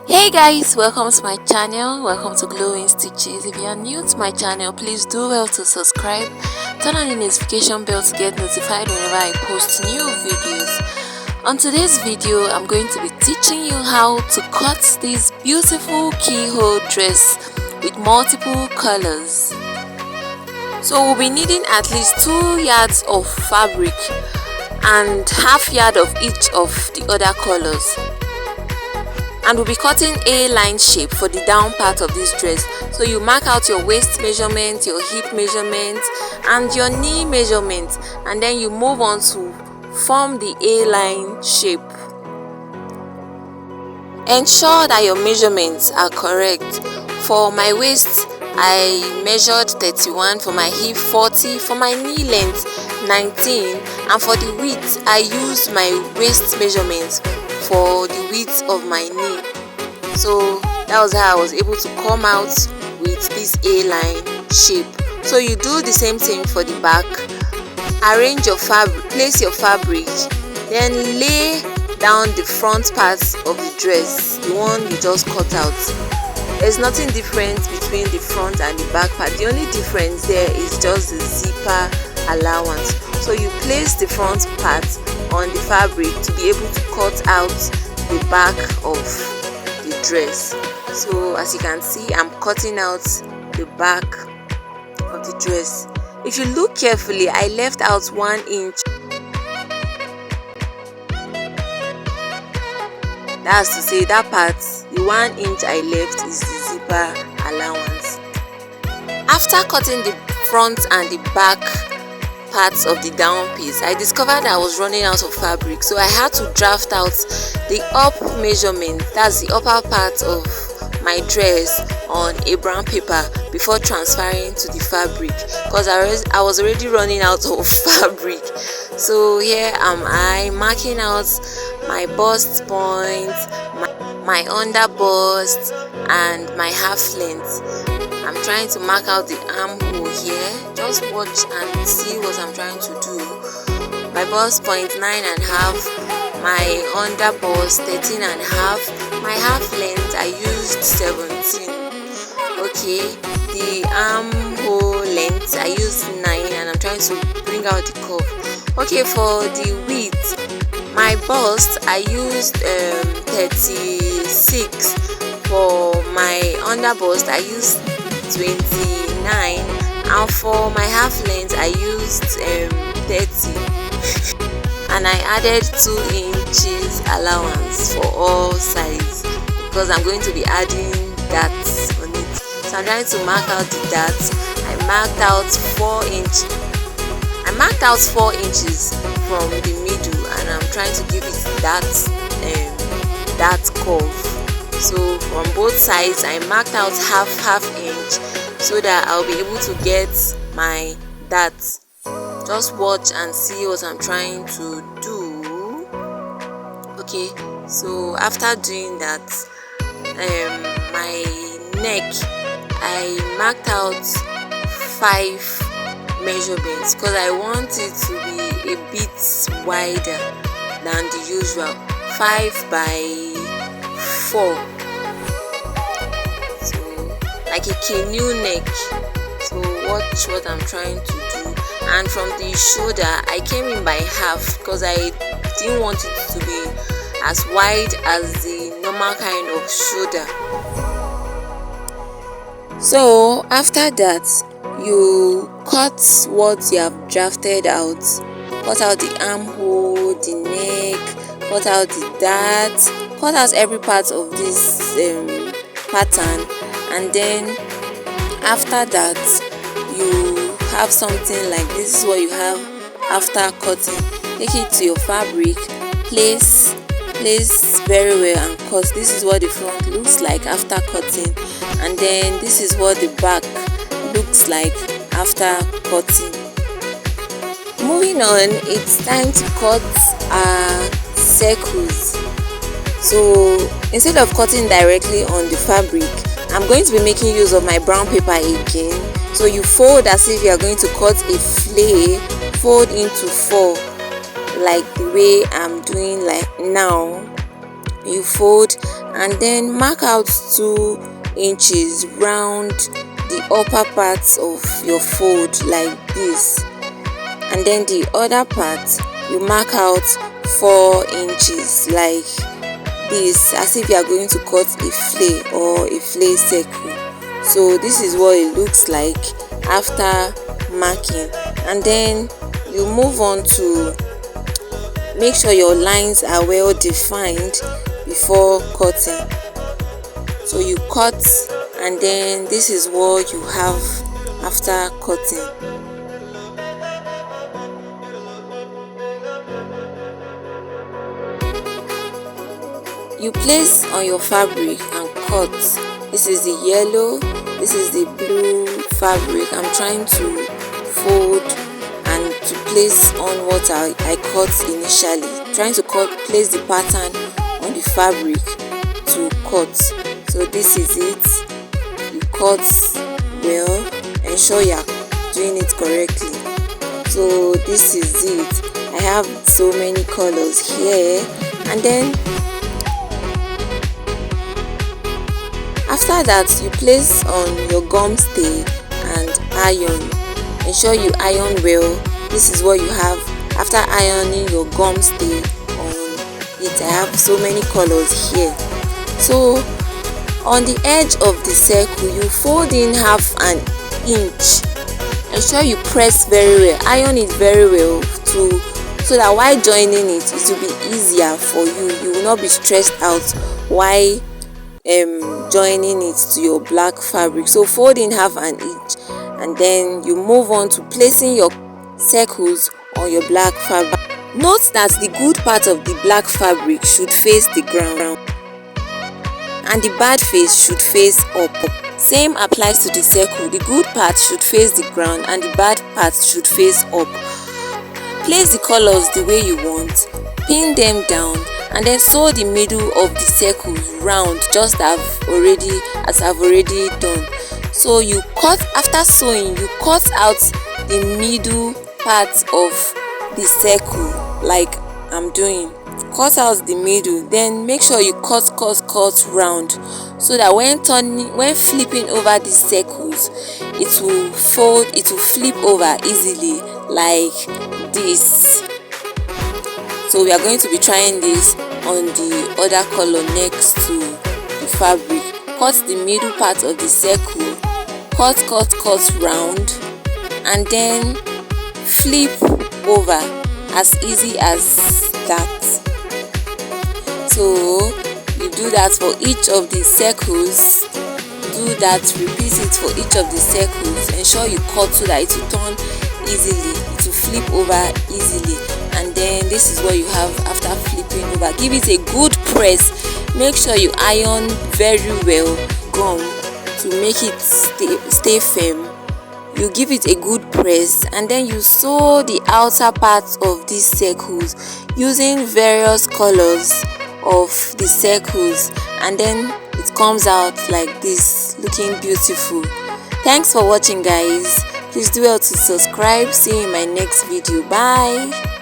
Hey guys, welcome to my channel. Welcome to Glowing Stitches. If you are new to my channel, please do well to subscribe, turn on the notification bell to get notified whenever I post new videos. On today's video, I'm going to be teaching you how to cut this beautiful keyhole dress with multiple colors. So we'll be needing at least 2 yards of fabric and half yard of each of the other colors. And we'll be cutting a line shape for the down part of this dress. So you mark out your waist measurement, your hip measurement and your knee measurement, and then you move on to form the A-line shape. Ensure that your measurements are correct. For my waist, I measured 31, for my hip 40, for my knee length 19, and for the width I used my waist measurements for the width of my knee. So that was how I was able to come out with this A-line shape. So you do the same thing for the back. Arrange your fabric, place your fabric, then lay down the front parts of the dress, the one you just cut out. There's nothing different between the front and the back part. The only difference there is just the zipper allowance. So you place the front part on the fabric to be able to cut out the back of the dress. So as you can see, I'm cutting out the back of the dress. If you look carefully, I left out 1 inch. That's to say that part, the 1 inch I left is the zipper allowance. After cutting the front and the back parts of the down piece, I discovered I was running out of fabric, so I had to draft out the up measurement, that's the upper part of my dress, on a brown paper before transferring to the fabric, because I was already running out of fabric. So here am I marking out my bust point, my under bust and my half length. I'm trying to mark out the armhole here. Just watch and see what I'm trying to do. My bust point 9.5, my under bust 13.5, my half length I used 17. Okay, the armhole length I used 9, and I'm trying to bring out the curve. Okay, for the width, my bust I used 36. For my under bust I used 29, and for my half length I used 30, and I added 2 inches allowance for all sides because I'm going to be adding darts on it. So I'm trying to mark out the darts. I marked out 4 inches. I marked out 4 inches from the middle, and I'm trying to give it that curve. So from both sides I marked out half inch so that I'll be able to get my darts. Just watch and see what I'm trying to do. Okay, so after doing that, my neck I marked out 5 measurements because I want it to be a bit wider than the usual 5 by 4, so like a canoe neck. So watch what I'm trying to do. And from the shoulder I came in by half because I didn't want it to be as wide as the normal kind of shoulder. So after that, you cut what you have drafted out. Cut out the armhole, the neck, cut out the dart, cut out every part of this pattern, and then after that you have something like this. Is what you have after cutting. Take it to your fabric, place very well and cut. This is what the front looks like after cutting, and then this is what the back looks like after cutting. Moving on, it's time to cut our circles. So instead of cutting directly on the fabric, I'm going to be making use of my brown paper again. So you fold as if you are going to cut a flay, fold into 4 like the way I'm doing like now. you fold and then mark out 2 inches round the upper parts of your fold like this, and then the other part you mark out 4 inches like this, as if you are going to cut a flay or a flay circle. So this is what it looks like after marking, and then you move on to make sure your lines are well defined before cutting. So you cut, and then this is what you have after cutting. You place on your fabric and cut. This is the yellow, this is the blue fabric. I'm trying to fold and to place on what I cut initially. Trying to place the pattern on the fabric to cut. So this is it. You cut well, ensure you are doing it correctly. So this is it. I have so many colors here, and then after that you place on your gum stay and iron. Ensure you iron well. This is what you have after ironing your gum stay on it. I have so many colors here. So on the edge of the circle you fold in 1/2 inch. Ensure you press very well, iron it very well so that while joining it will be easier for you. You will not be stressed out while joining it to your black fabric. So fold in 1/2 inch, and then you move on to placing your circles on your black fabric. Note that the good part of the black fabric should face the ground and the bad face should face up. Same applies to the circle. The good part should face the ground and the bad part should face up. Place the colors the way you want, pin them down, and then sew the middle of the circles round just as I've already done. So you cut, after sewing you cut out the middle part of the circle like I'm doing. Cut out the middle, then make sure you cut round, so that when flipping over the circles it will flip over easily like this. So we are going to be trying this on the other color next to the fabric. Cut the middle part of the circle, cut round, and then flip over, as easy as that. So you do that for each of the circles. Do that, repeat it for each of the circles. Ensure you cut so that it will turn easily, it will flip over easily. And then this is what you have after flipping over. Give it a good press. Make sure you iron very well gum to make it stay firm. You give it a good press, and then you sew the outer parts of these circles using various colors of the circles, and then it comes out like this, looking beautiful. Thanks for watching, guys. Please do well to subscribe. See you in my next video. Bye.